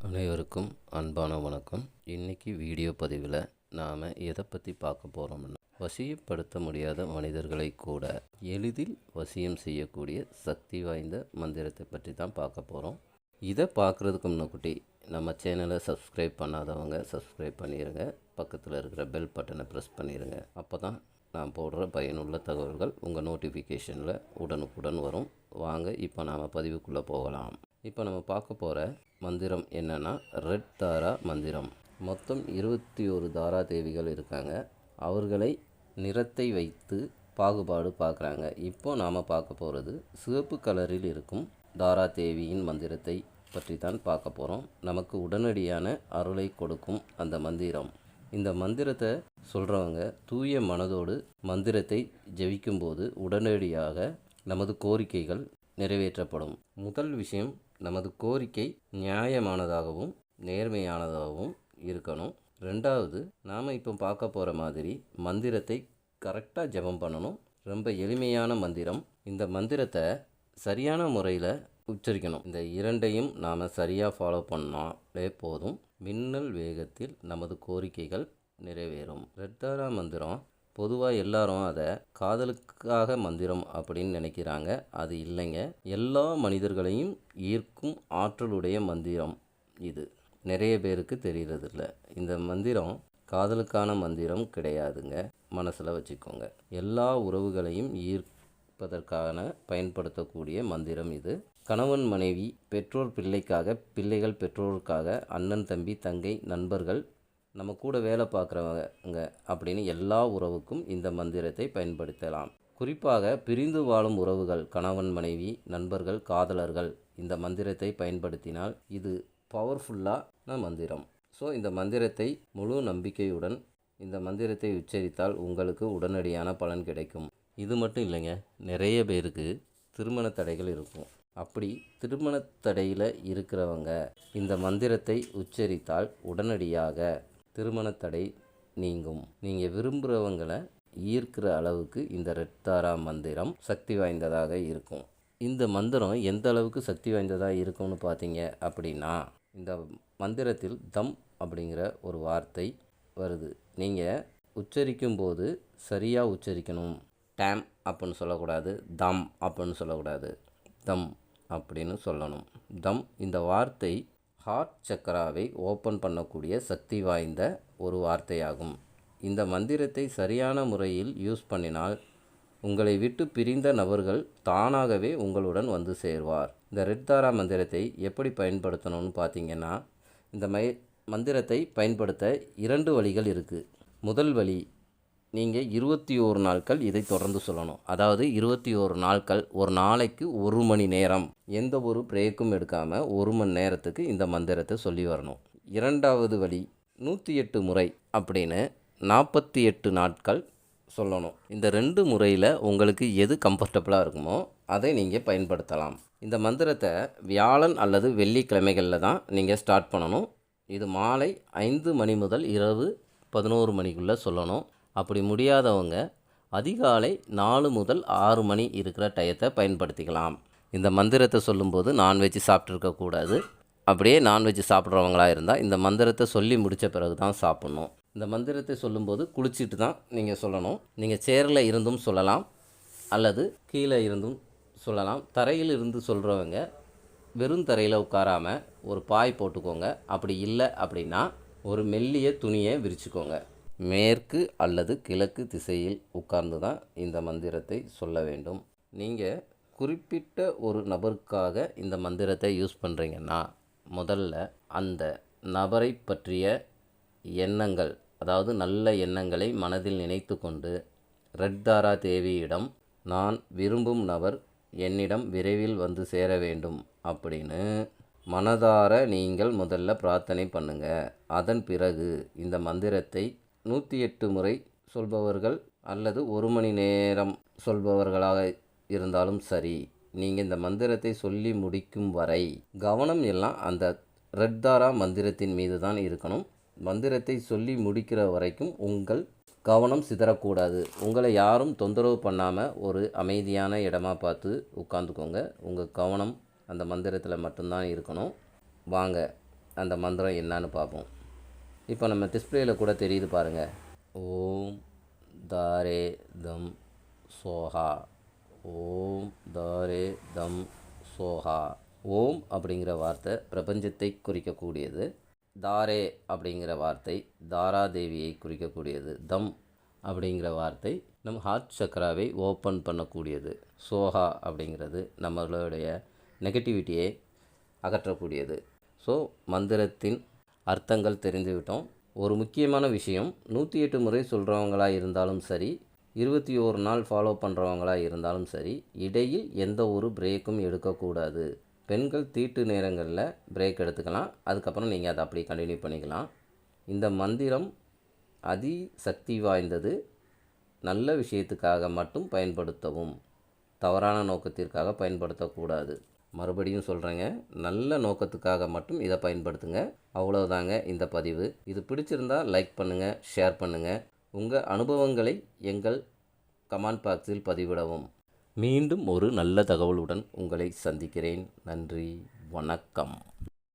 அனைவருக்கும் அன்பான வணக்கம். இன்றைக்கி வீடியோ பதிவில் நாம் எதை பற்றி பார்க்க போகிறோம்னா, வசியப்படுத்த முடியாத மனிதர்களை கூட எளிதில் வசியம் செய்யக்கூடிய சக்தி வாய்ந்த மந்திரத்தை பற்றி தான் பார்க்க போகிறோம். இதை பார்க்குறதுக்கு முன்னாடி நம்ம சேனலை சப்ஸ்கிரைப் பண்ணாதவங்க சப்ஸ்கிரைப் பண்ணிடுங்க. பக்கத்தில் இருக்கிற பெல் பட்டனை ப்ரெஸ் பண்ணிடுங்க. அப்போ தான் நான் போடுற பயனுள்ள தகவல்கள் உங்கள் நோட்டிஃபிகேஷனில் உடனுக்குடன் வரும். வாங்க இப்போ நாம் பதிவுக்குள்ளே போகலாம். இப்போ நம்ம பார்க்க போகிற மந்திரம் என்னென்னா, ரெட் தாரா மந்திரம். மொத்தம் 21 தாரா தேவிகள் இருக்காங்க. அவர்களை நிறத்தை வைத்து பாகுபாடு பார்க்குறாங்க. இப்போ நாம் பார்க்க போகிறது சிவப்பு கலரில் இருக்கும் தாரா தேவியின் மந்திரத்தை பற்றி தான் பார்க்க போகிறோம். நமக்கு உடனடியான அருளை கொடுக்கும் அந்த மந்திரம். இந்த மந்திரத்தை சொல்கிறவங்க தூய மனதோடு மந்திரத்தை ஜெபிக்கும்போது உடனடியாக நமது கோரிக்கைகள் நிறைவேற்றப்படும். முதல் விஷயம், நமது கோரிக்கை நியாயமானதாகவும் நேர்மையானதாகவும் இருக்கணும். ரெண்டாவது, நாம் இப்போ பார்க்க போகிற மாதிரி மந்திரத்தை கரெக்டாக ஜெபம் பண்ணணும். ரொம்ப எளிமையான மந்திரம். இந்த மந்திரத்தை சரியான முறையில் உச்சரிக்கணும். இந்த இரண்டையும் நாம் சரியாக ஃபாலோ பண்ணாலே போதும், மின்னல் வேகத்தில் நமது கோரிக்கைகள் நிறைவேறும். ரெட் தாரா மந்திரம் பொதுவாக எல்லாரும் அதை காதலுக்காக மந்திரம் அப்படின்னு நினைக்கிறாங்க. அது இல்லைங்க. எல்லா மனிதர்களையும் ஈர்க்கும் ஆற்றலுடைய மந்திரம் இது. நிறைய பேருக்கு தெரிகிறதில்ல. இந்த மந்திரம் காதலுக்கான மந்திரம் கிடையாதுங்க. மனசில் வச்சுக்கோங்க. எல்லா உறவுகளையும் ஈர்ப்பதற்கான பயன்படுத்தக்கூடிய மந்திரம் இது. கணவன் மனைவி, பெற்றோர் பிள்ளைக்காக, பிள்ளைகள் பெற்றோருக்காக, அண்ணன் தம்பி தங்கை, நண்பர்கள், நம்ம கூட வேலை பார்க்குறவங்க அப்படின்னு எல்லா உறவுக்கும் இந்த மந்திரத்தை பயன்படுத்தலாம். குறிப்பாக பிரிந்து வாழும் உறவுகள், கணவன் மனைவி, நண்பர்கள், காதலர்கள் இந்த மந்திரத்தை பயன்படுத்தினால் இது பவர்ஃபுல்லான மந்திரம். ஸோ இந்த மந்திரத்தை முழு நம்பிக்கையுடன் இந்த மந்திரத்தை உச்சரித்தால் உங்களுக்கு உடனடியான பலன் கிடைக்கும். இது மட்டும் இல்லைங்க, நிறைய பேருக்கு திருமண தடைகள் இருக்கும். அப்படி திருமண தடையில் இருக்கிறவங்க இந்த மந்திரத்தை உச்சரித்தால் உடனடியாக திருமண தடை நீங்கும். நீங்கள் விரும்புகிறவங்களை ஈர்க்கிற அளவுக்கு இந்த ரெட் தாரா மந்திரம் சக்தி வாய்ந்ததாக இருக்கும். இந்த மந்திரம் எந்த அளவுக்கு சக்தி வாய்ந்ததாக இருக்கும்னு பார்த்தீங்க அப்படின்னா, இந்த மந்திரத்தில் தம் அப்படிங்கிற ஒரு வார்த்தை வருது. நீங்கள் உச்சரிக்கும்போது சரியாக உச்சரிக்கணும். டேம் அப்படின்னு சொல்லக்கூடாது, தம் அப்படின்னு சொல்லக்கூடாது, தம் அப்படின்னு சொல்லணும். தம் இந்த வார்த்தை ஹார்ட் சக்கராவை ஓப்பன் பண்ணக்கூடிய சக்தி வாய்ந்த ஒரு வார்த்தையாகும். இந்த மந்திரத்தை சரியான முறையில் யூஸ் பண்ணினால் உங்களை விட்டு பிரிந்த நபர்கள் தானாகவே உங்களுடன் வந்து சேர்வார். இந்த ரெட் தாரா மந்திரத்தை எப்படி பயன்படுத்தணும்னு பார்த்தீங்கன்னா, இந்த மந்திரத்தை பயன்படுத்த 2 வழிகள் இருக்குது. முதல் வழி, நீங்கள் 21 நாட்கள் இதை தொடர்ந்து சொல்லணும். அதாவது 21 நாட்கள், ஒரு நாளைக்கு 1 மணி நேரம், எந்த ஒரு பிரேக்கும் எடுக்காமல் 1 மணி நேரத்துக்கு இந்த மந்திரத்தை சொல்லி வரணும். இரண்டாவது வழி 108 முறை அப்படின்னு 48 நாட்கள் சொல்லணும். இந்த 2 முறையில் உங்களுக்கு எது கம்ஃபர்டபுளாக இருக்குமோ அதை நீங்கள் பயன்படுத்தலாம். இந்த மந்திரத்தை வியாழன் அல்லது வெள்ளிக்கிழமைகளில் தான் நீங்கள் ஸ்டார்ட் பண்ணணும். இது மாலை 5 மணி முதல் இரவு 11 மணிக்குள்ளே சொல்லணும். அப்படி முடியாதவங்க அதிகாலை 4 முதல் 6 மணி இருக்கிற டயத்தை பயன்படுத்திக்கலாம். இந்த மந்திரத்தை சொல்லும்போது நான்வெஜ் சாப்பிட்ருக்கக்கூடாது. அப்படியே நான்வெஜ் சாப்பிட்றவங்களாக இருந்தால் இந்த மந்திரத்தை சொல்லி முடித்த பிறகு தான் சாப்பிட்ணும். இந்த மந்திரத்தை சொல்லும்போது குளிச்சுட்டு தான் நீங்கள் சொல்லணும். நீங்கள் சேரில் இருந்தும் சொல்லலாம் அல்லது கீழே இருந்தும் சொல்லலாம். தரையில் இருந்து சொல்கிறவங்க வெறும் தரையில் உட்காராமல் ஒரு பாய் போட்டுக்கோங்க. அப்படி இல்லை அப்படின்னா ஒரு மெல்லிய துணியை விரிச்சுக்கோங்க. மேற்கு அல்லது கிழக்கு திசையில் உட்கார்ந்து தான் இந்த மந்திரத்தை சொல்ல வேண்டும். நீங்கள் குறிப்பிட்ட ஒரு நபருக்காக இந்த மந்திரத்தை யூஸ் பண்ணுறீங்கன்னா, முதல்ல அந்த நபரை பற்றிய எண்ணங்கள், அதாவது நல்ல எண்ணங்களை மனதில் நினைத்து கொண்டு, ரெட் தாரா தேவியிடம் நான் விரும்பும் நபர் என்னிடம் விரைவில் வந்து சேர வேண்டும் அப்படின்னு மனதார நீங்கள் முதல்ல பிரார்த்தனை பண்ணுங்கள். அதன் பிறகு இந்த மந்திரத்தை 108 முறை சொல்பவர்கள் அல்லது 1 மணி நேரம் சொல்பவர்களாக இருந்தாலும் சரி, நீங்கள் இந்த மந்திரத்தை சொல்லி முடிக்கும் வரை கவனம் எல்லாம் அந்த ரெட் தாரா மந்திரத்தின் மீது தான் இருக்கணும். மந்திரத்தை சொல்லி முடிக்கிற வரைக்கும் உங்கள் கவனம் சிதறக்கூடாது. உங்களை யாரும் தொந்தரவு பண்ணாமல் ஒரு அமைதியான இடமா பார்த்து உட்காந்துக்கோங்க. உங்கள் கவனம் அந்த மந்திரத்தில் மட்டும்தான் இருக்கணும். வாங்க அந்த மந்திரம் என்னன்னு பார்ப்போம். இப்போ நம்ம டிஸ்பிளேயில் கூட தெரியுது பாருங்கள். ஓம் தாரே தம் சோஹா, ஓம் தாரே தம் சோஹா. ஓம் அப்படிங்கிற வார்த்தை பிரபஞ்சத்தை குறிக்கக்கூடியது. தாரே அப்படிங்கிற வார்த்தை தாராதேவியை குறிக்கக்கூடியது. தம் அப்படிங்கிற வார்த்தை நம் ஹார்ட் சக்கராவை ஓப்பன் பண்ணக்கூடியது. சோஹா அப்படிங்கிறது நம்மளுடைய நெகட்டிவிட்டியை அகற்றக்கூடியது. ஸோ மந்திரத்தின் அர்த்தங்கள் தெரிஞ்சுக்கிட்டோம். ஒரு முக்கியமான விஷயம், 108 முறை சொல்கிறவங்களாக இருந்தாலும் சரி, 21 நாள் ஃபாலோ பண்ணுறவங்களாக இருந்தாலும் சரி, இடையில் எந்த ஒரு பிரேக்கும் எடுக்கக்கூடாது. பெண்கள் தீட்டு நேரங்களில் பிரேக் எடுத்துக்கலாம், அதுக்கப்புறம் நீங்கள் அதை அப்படி கண்டினியூ பண்ணிக்கலாம். இந்த மந்திரம் அதி சக்தி வாய்ந்தது. நல்ல விஷயத்துக்காக மட்டும் பயன்படுத்தவும், தவறான நோக்கத்திற்காக பயன்படுத்தக்கூடாது. மறுபடியும் சொல்கிறேங்க, நல்ல நோக்கத்துக்காக மட்டும் இதை பயன்படுத்துங்க. அவ்வளோதாங்க இந்த பதிவு. இது பிடிச்சிருந்தால் லைக் பண்ணுங்கள், ஷேர் பண்ணுங்கள். உங்கள் அனுபவங்களை எங்கள் கமெண்ட் பாக்ஸில் பதிவிடவும். மீண்டும் ஒரு நல்ல தகவலுடன் உங்களை சந்திக்கிறேன். நன்றி, வணக்கம்.